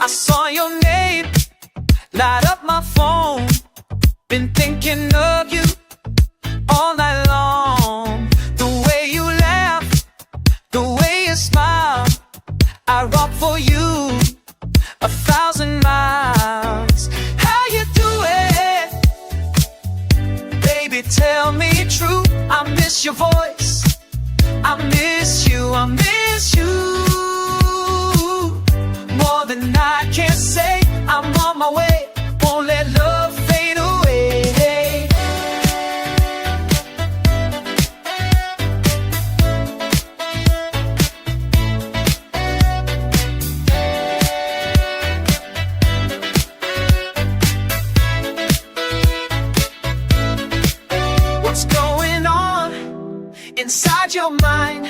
I saw your name light up my phone. Been thinking of you all night long. The way you laugh, the way you smile, I rock for you 1,000 miles. How you do it? Baby, tell me true. I miss your voice, I miss you, I miss you more than I can say. I'm on my way, won't let love fade away. What's going on inside your mind?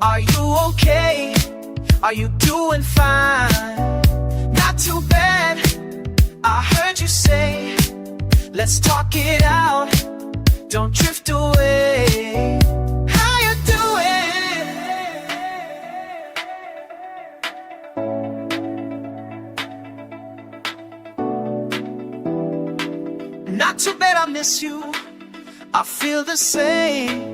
Are you okay? Are you doing fine? Not too bad, I heard you say, let's talk it out, don't drift away. How you doing? Not too bad, I miss you, I feel the same.